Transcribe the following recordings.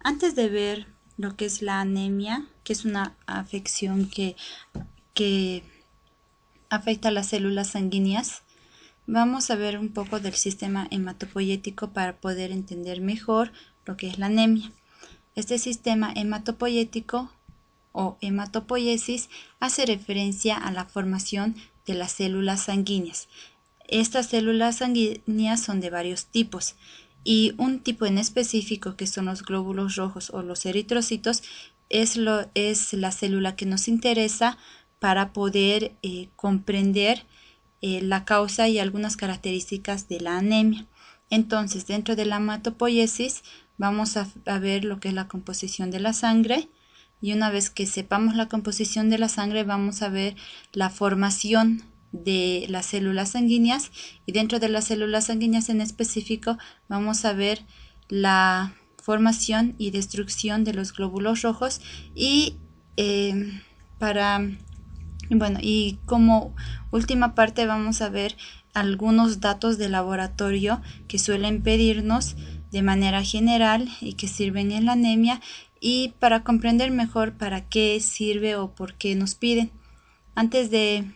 Antes de ver lo que es la anemia, que es una afección que afecta a las células sanguíneas, vamos a ver un poco del sistema hematopoyético para poder entender mejor lo que es la anemia. Este sistema hematopoyético o hematopoiesis hace referencia a la formación de las células sanguíneas. Estas células sanguíneas son de varios tipos y un tipo en específico, que son los glóbulos rojos o los eritrocitos, es la célula que nos interesa para poder comprender la causa y algunas características de la anemia. Entonces, dentro de la hematopoiesis vamos a ver lo que es la composición de la sangre, y una vez que sepamos la composición de la sangre vamos a ver la formación de las células sanguíneas, y dentro de las células sanguíneas en específico vamos a ver la formación y destrucción de los glóbulos rojos y como última parte vamos a ver algunos datos de laboratorio que suelen pedirnos de manera general y que sirven en la anemia, y para comprender mejor para qué sirve o por qué nos piden. Antes de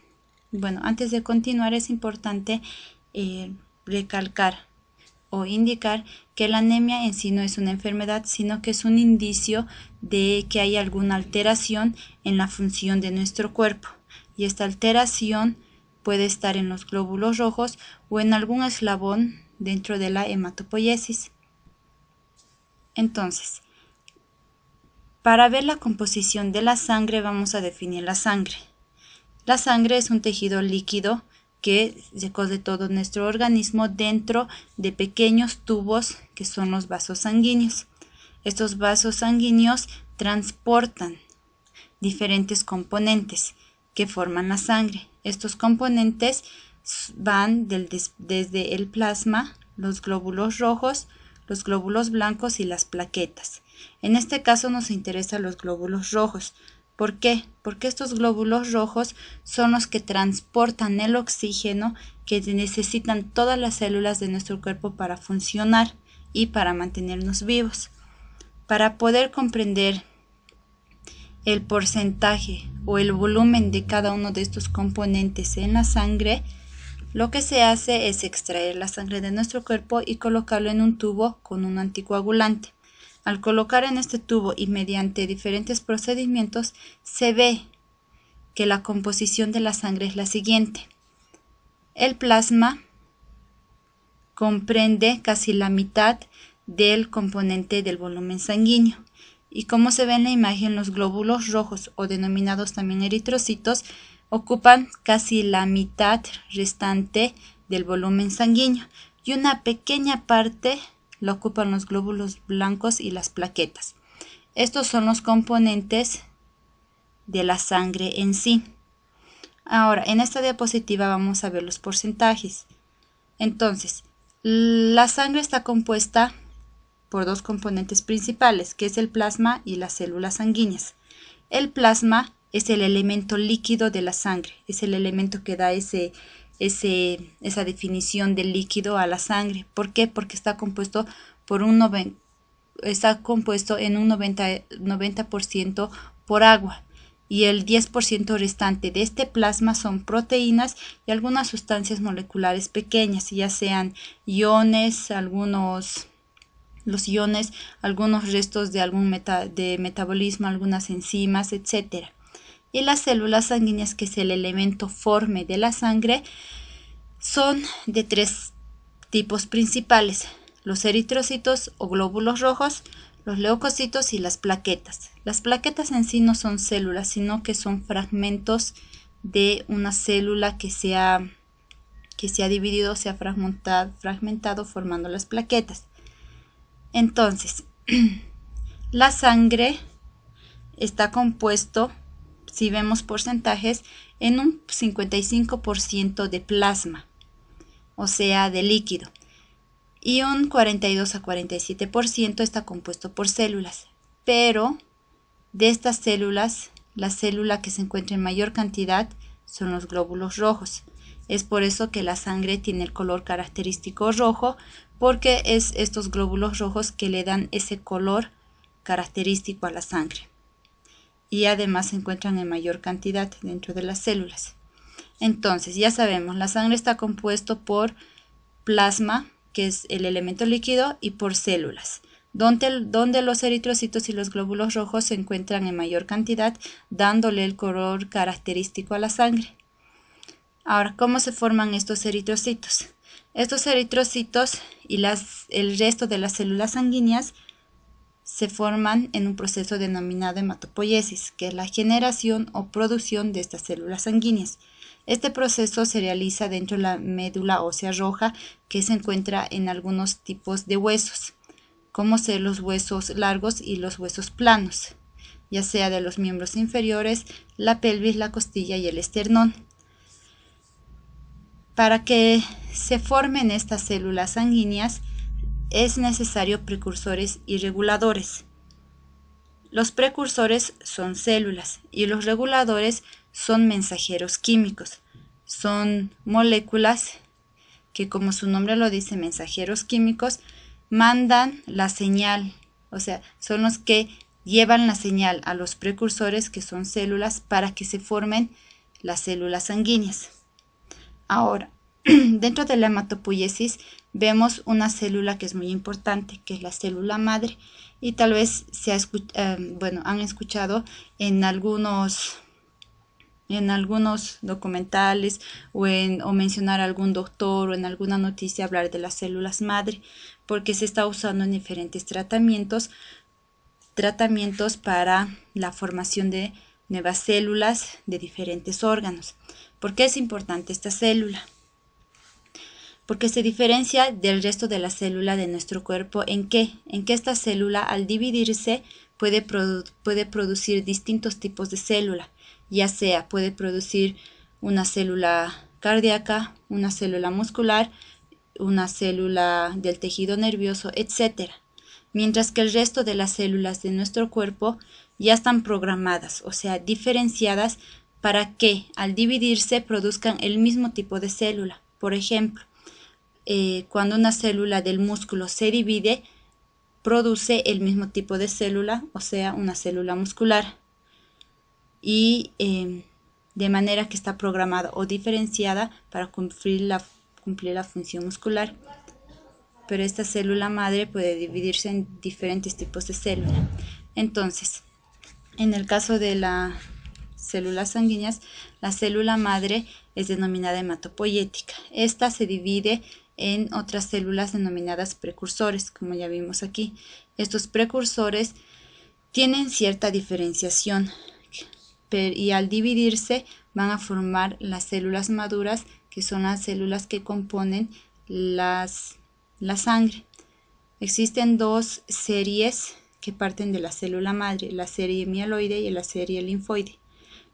continuar, es importante recalcar o indicar que la anemia en sí no es una enfermedad, sino que es un indicio de que hay alguna alteración en la función de nuestro cuerpo, y esta alteración puede estar en los glóbulos rojos o en algún eslabón dentro de la hematopoiesis. Entonces, para ver la composición de la sangre vamos a definir la sangre. La sangre es un tejido líquido que recorre todo nuestro organismo dentro de pequeños tubos que son los vasos sanguíneos. Estos vasos sanguíneos transportan diferentes componentes que forman la sangre. Estos componentes van desde el plasma, los glóbulos rojos, los glóbulos blancos y las plaquetas. En este caso nos interesan los glóbulos rojos. ¿Por qué? Porque estos glóbulos rojos son los que transportan el oxígeno que necesitan todas las células de nuestro cuerpo para funcionar y para mantenernos vivos. Para poder comprender el porcentaje o el volumen de cada uno de estos componentes en la sangre, lo que se hace es extraer la sangre de nuestro cuerpo y colocarlo en un tubo con un anticoagulante. Al colocar en este tubo y mediante diferentes procedimientos, se ve que la composición de la sangre es la siguiente. El plasma comprende casi la mitad del componente del volumen sanguíneo, y como se ve en la imagen, los glóbulos rojos, o denominados también eritrocitos, ocupan casi la mitad restante del volumen sanguíneo, y una pequeña parte lo ocupan los glóbulos blancos y las plaquetas. Estos son los componentes de la sangre en sí. Ahora, en esta diapositiva vamos a ver los porcentajes. Entonces, la sangre está compuesta por dos componentes principales, que es el plasma y las células sanguíneas. El plasma es el elemento líquido de la sangre, es el elemento que da esa definición de líquido a la sangre. ¿Por qué? Porque está compuesto en un 90% por agua, y el 10% restante de este plasma son proteínas y algunas sustancias moleculares pequeñas, ya sean iones, algunos restos de algún de metabolismo, algunas enzimas, etc. Y las células sanguíneas, que es el elemento forme de la sangre, son de tres tipos principales: los eritrocitos o glóbulos rojos, los leucocitos y las plaquetas. Las plaquetas en sí no son células, sino que son fragmentos de una célula que se ha dividido, se ha fragmentado formando las plaquetas. Entonces, la sangre está compuesto, si vemos porcentajes, en un 55% de plasma, o sea, de líquido, y un 42 a 47% está compuesto por células. Pero de estas células, la célula que se encuentra en mayor cantidad son los glóbulos rojos. Es por eso que la sangre tiene el color característico rojo, porque es estos glóbulos rojos que le dan ese color característico a la sangre. Y además se encuentran en mayor cantidad dentro de las células. Entonces, ya sabemos, la sangre está compuesto por plasma, que es el elemento líquido, y por células, donde los eritrocitos y los glóbulos rojos se encuentran en mayor cantidad, dándole el color característico a la sangre. Ahora, ¿cómo se forman estos eritrocitos? Estos eritrocitos y el resto de las células sanguíneas se forman en un proceso denominado hematopoiesis, que es la generación o producción de estas células sanguíneas. Este proceso se realiza dentro de la médula ósea roja, que se encuentra en algunos tipos de huesos, como ser los huesos largos y los huesos planos, ya sea de los miembros inferiores, la pelvis, la costilla y el esternón. Para que se formen estas células sanguíneas es necesario precursores y reguladores. Los precursores son células y los reguladores son mensajeros químicos. Son moléculas que, como su nombre lo dice, mensajeros químicos, mandan la señal, o sea, son los que llevan la señal a los precursores, que son células, para que se formen las células sanguíneas. Ahora, dentro de la hematopoiesis vemos una célula que es muy importante, que es la célula madre, y tal vez han escuchado en algunos documentales o mencionar a algún doctor o en alguna noticia hablar de las células madre, porque se está usando en diferentes tratamientos para la formación de nuevas células de diferentes órganos. ¿Por qué es importante esta célula? Porque se diferencia del resto de la célula de nuestro cuerpo. ¿En qué? En que esta célula, al dividirse, puede producir distintos tipos de célula, ya sea puede producir una célula cardíaca, una célula muscular, una célula del tejido nervioso, etc. Mientras que el resto de las células de nuestro cuerpo ya están programadas, o sea, diferenciadas para que al dividirse produzcan el mismo tipo de célula. Por ejemplo, cuando una célula del músculo se divide, produce el mismo tipo de célula, o sea, una célula muscular. Y de manera que está programada o diferenciada para cumplir la función muscular. Pero esta célula madre puede dividirse en diferentes tipos de célula. Entonces, en el caso de las células sanguíneas, la célula madre es denominada hematopoyética. Esta se divide en otras células denominadas precursores, como ya vimos aquí. Estos precursores tienen cierta diferenciación y al dividirse van a formar las células maduras, que son las células que componen la sangre. Existen dos series que parten de la célula madre, la serie mieloide y la serie linfoide.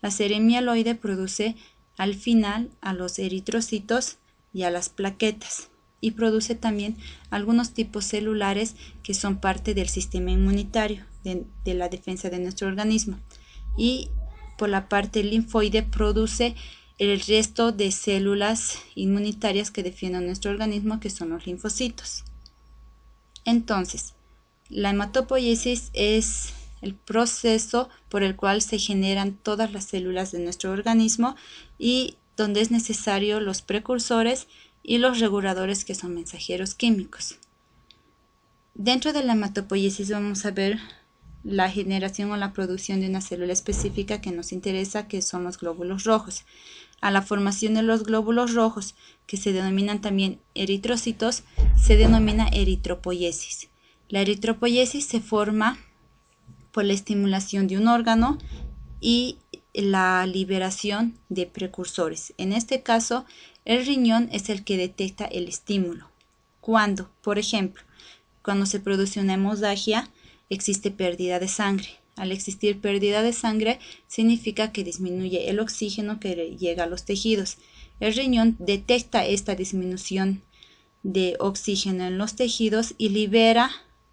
La serie mieloide produce al final a los eritrocitos y a las plaquetas, y produce también algunos tipos celulares que son parte del sistema inmunitario, de la defensa de nuestro organismo. Y por la parte linfoide produce el resto de células inmunitarias que defienden nuestro organismo, que son los linfocitos. Entonces, la hematopoiesis es el proceso por el cual se generan todas las células de nuestro organismo y donde es necesario los precursores y los reguladores, que son mensajeros químicos. Dentro de la hematopoiesis vamos a ver la generación o la producción de una célula específica que nos interesa, que son los glóbulos rojos. A la formación de los glóbulos rojos, que se denominan también eritrocitos, se denomina eritropoiesis. La eritropoiesis se forma por la estimulación de un órgano y la liberación de precursores. En este caso, el riñón es el que detecta el estímulo. Cuando, por ejemplo, cuando se produce una hemorragia, existe pérdida de sangre. Al existir pérdida de sangre, significa que disminuye el oxígeno que llega a los tejidos. El riñón detecta esta disminución de oxígeno en los tejidos y libera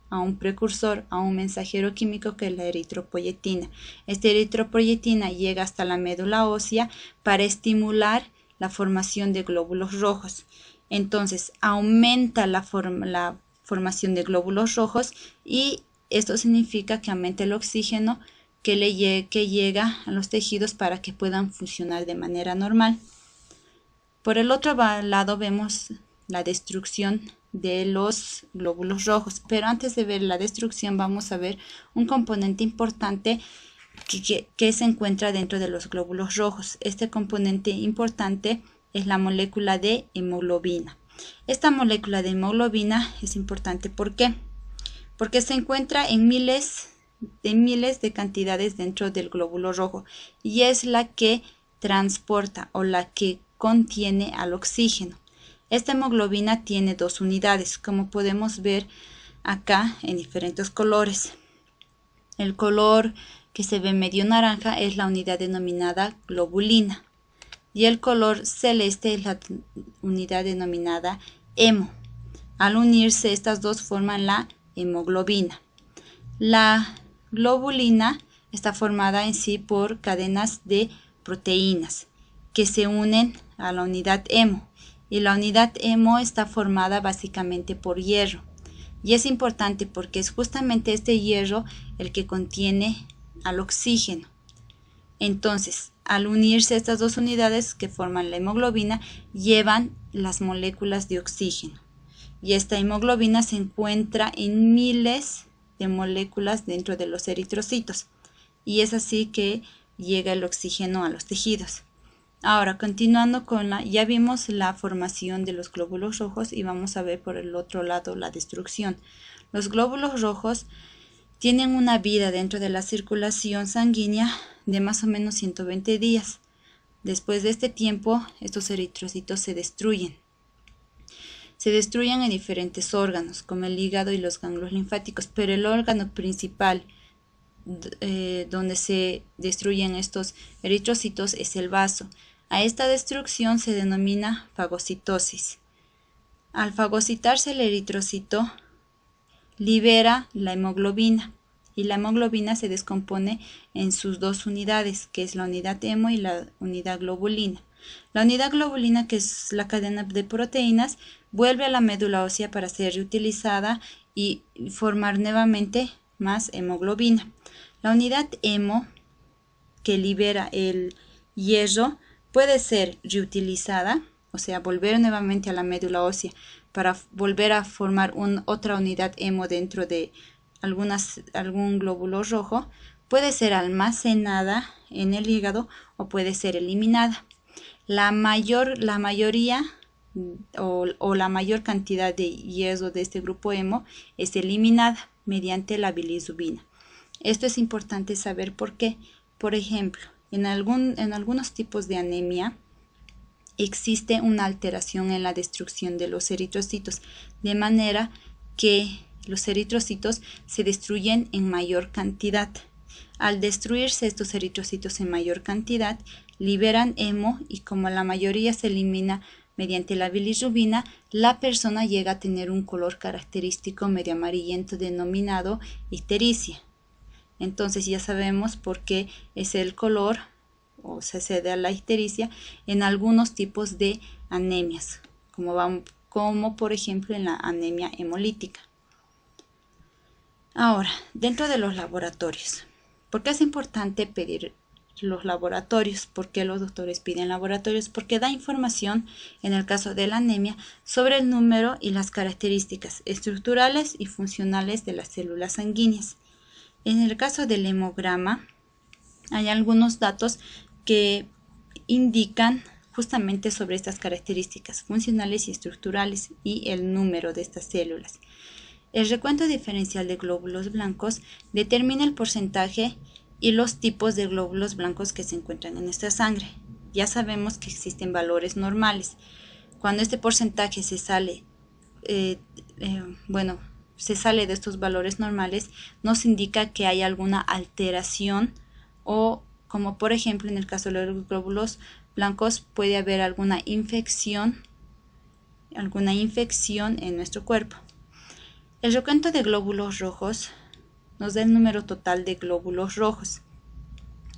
a un precursor, a un mensajero químico, que es la eritropoyetina. Esta eritropoyetina llega hasta la médula ósea para estimular la formación de glóbulos rojos. Entonces aumenta la formación de glóbulos rojos y Esto significa que aumenta el oxígeno que llega a los tejidos para que puedan funcionar de manera normal. Por el otro lado vemos la destrucción de los glóbulos rojos, pero antes de ver la destrucción vamos a ver un componente importante que se encuentra dentro de los glóbulos rojos. Este componente importante es la molécula de hemoglobina. Esta molécula de hemoglobina es importante, ¿por qué? Porque se encuentra en miles de cantidades dentro del glóbulo rojo y es la que transporta o la que contiene al oxígeno. Esta hemoglobina tiene dos unidades, como podemos ver acá en diferentes colores. El color que se ve medio naranja es la unidad denominada globulina y el color celeste es la unidad denominada hemo. Al unirse estas dos forman la hemoglobina. La globulina está formada en sí por cadenas de proteínas que se unen a la unidad hemo y la unidad hemo está formada básicamente por hierro y es importante porque es justamente este hierro el que contiene al oxígeno. Entonces, al unirse estas dos unidades que forman la hemoglobina, llevan las moléculas de oxígeno. Y esta hemoglobina se encuentra en miles de moléculas dentro de los eritrocitos. Y es así que llega el oxígeno a los tejidos. Ahora, continuando ya vimos la formación de los glóbulos rojos y vamos a ver por el otro lado la destrucción. Los glóbulos rojos tienen una vida dentro de la circulación sanguínea de más o menos 120 días. Después de este tiempo, estos eritrocitos se destruyen. Se destruyen en diferentes órganos, como el hígado y los ganglios linfáticos, pero el órgano principal donde se destruyen estos eritrocitos es el vaso. A esta destrucción se denomina fagocitosis. Al fagocitarse el eritrocito, libera la hemoglobina y la hemoglobina se descompone en sus dos unidades, que es la unidad hemo y la unidad globulina. La unidad globulina, que es la cadena de proteínas, vuelve a la médula ósea para ser reutilizada y formar nuevamente más hemoglobina. La unidad hemo, que libera el hierro, puede ser reutilizada, o sea, volver nuevamente a la médula ósea para volver a formar otra unidad hemo dentro de algún glóbulo rojo, puede ser almacenada en el hígado o puede ser eliminada. La mayoría o la mayor cantidad de hierro de este grupo hemo es eliminada mediante la bilirrubina. Esto es importante saber por qué. Por ejemplo, en algunos tipos de anemia existe una alteración en la destrucción de los eritrocitos, de manera que los eritrocitos se destruyen en mayor cantidad. Al destruirse estos eritrocitos en mayor cantidad, liberan hemo y como la mayoría se elimina mediante la bilirrubina, la persona llega a tener un color característico medio amarillento denominado ictericia. Entonces ya sabemos por qué es el color o se da la ictericia en algunos tipos de anemias, como por ejemplo en la anemia hemolítica. Ahora, dentro de los laboratorios, ¿por qué es importante pedir los laboratorios? ¿Por qué los doctores piden laboratorios? Porque da información, en el caso de la anemia, sobre el número y las características estructurales y funcionales de las células sanguíneas. En el caso del hemograma, hay algunos datos que indican justamente sobre estas características funcionales y estructurales y el número de estas células. El recuento diferencial de glóbulos blancos determina el porcentaje y los tipos de glóbulos blancos que se encuentran en nuestra sangre. Ya sabemos que existen valores normales. Cuando este porcentaje se sale de estos valores normales, nos indica que hay alguna alteración o, como por ejemplo en el caso de los glóbulos blancos, puede haber alguna infección en nuestro cuerpo. El recuento de glóbulos rojos nos da el número total de glóbulos rojos.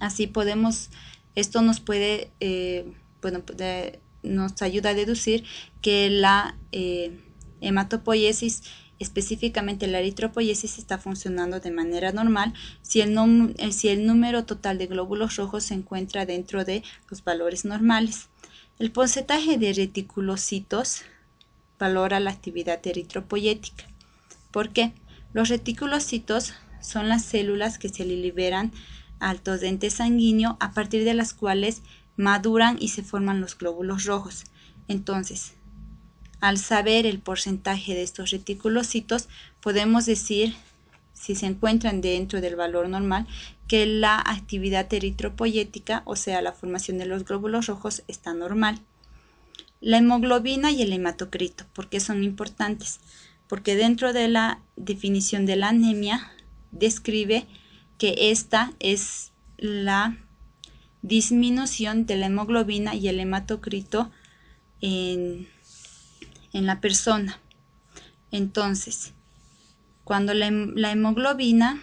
Así esto nos nos ayuda a deducir que la hematopoiesis específicamente la eritropoiesis, está funcionando de manera normal si el número total de glóbulos rojos se encuentra dentro de los valores normales. El porcentaje de reticulocitos valora la actividad eritropoyética. ¿Por qué? Los reticulocitos son las células que se le liberan al torrente sanguíneo a partir de las cuales maduran y se forman los glóbulos rojos. Entonces, al saber el porcentaje de estos reticulocitos, podemos decir, si se encuentran dentro del valor normal, que la actividad eritropoyética, o sea, la formación de los glóbulos rojos, está normal. La hemoglobina y el hematocrito, ¿por qué son importantes? Porque dentro de la definición de la anemia describe que esta es la disminución de la hemoglobina y el hematocrito en la persona. Entonces, cuando la hemoglobina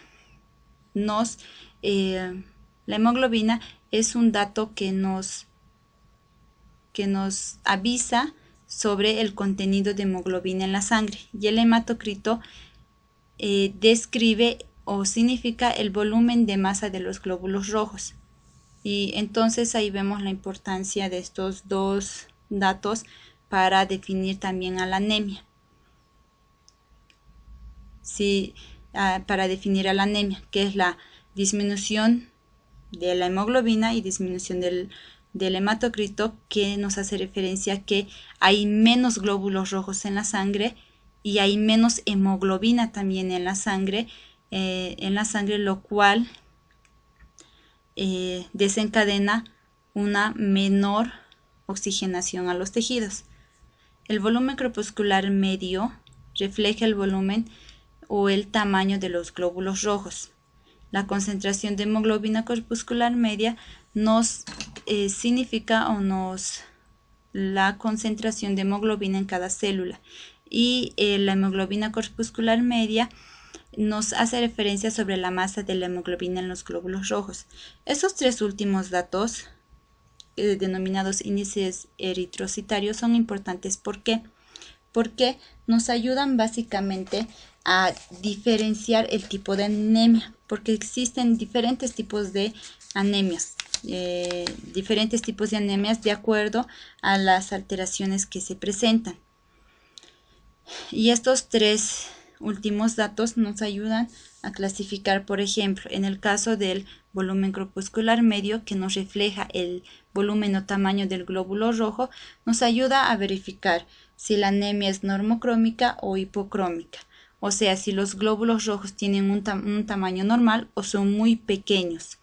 es un dato que nos avisa sobre el contenido de hemoglobina en la sangre, y el hematocrito describe o significa el volumen de masa de los glóbulos rojos. Y entonces ahí vemos la importancia de estos dos datos para definir también a la anemia. Para definir a la anemia, que es la disminución de la hemoglobina y disminución del hematocrito, que nos hace referencia a que hay menos glóbulos rojos en la sangre y hay menos hemoglobina también en la sangre, lo cual desencadena una menor oxigenación a los tejidos. El volumen corpuscular medio refleja el volumen o el tamaño de los glóbulos rojos. La concentración de hemoglobina corpuscular media nos significa la concentración de hemoglobina en cada célula, y la hemoglobina corpuscular media nos hace referencia sobre la masa de la hemoglobina en los glóbulos rojos. Esos tres últimos datos, denominados índices eritrocitarios, son importantes. ¿Por qué? Porque nos ayudan básicamente a diferenciar el tipo de anemia, porque existen diferentes tipos de anemias, de acuerdo a las alteraciones que se presentan. Y estos tres últimos datos nos ayudan a clasificar, por ejemplo, en el caso del volumen corpuscular medio, que nos refleja el volumen o tamaño del glóbulo rojo, nos ayuda a verificar si la anemia es normocrómica o hipocrómica, o sea, si los glóbulos rojos tienen un tamaño normal o son muy pequeños.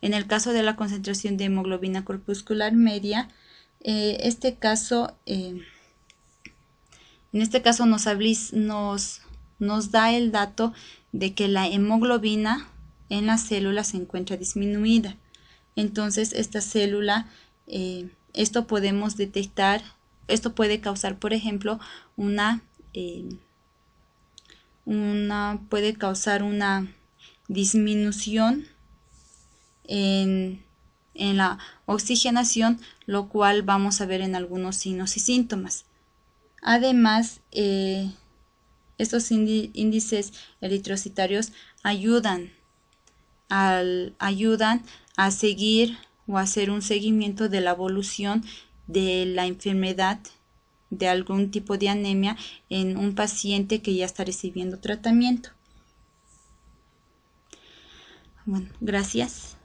En el caso de la concentración de hemoglobina corpuscular media, en este caso nos da el dato de que la hemoglobina en la célula se encuentra disminuida. Entonces, esta célula, esto podemos detectar, esto puede causar, por ejemplo, una disminución en la oxigenación, lo cual vamos a ver en algunos signos y síntomas. Además, estos índices eritrocitarios ayudan a seguir o hacer un seguimiento de la evolución de la enfermedad de algún tipo de anemia en un paciente que ya está recibiendo tratamiento. Bueno, gracias.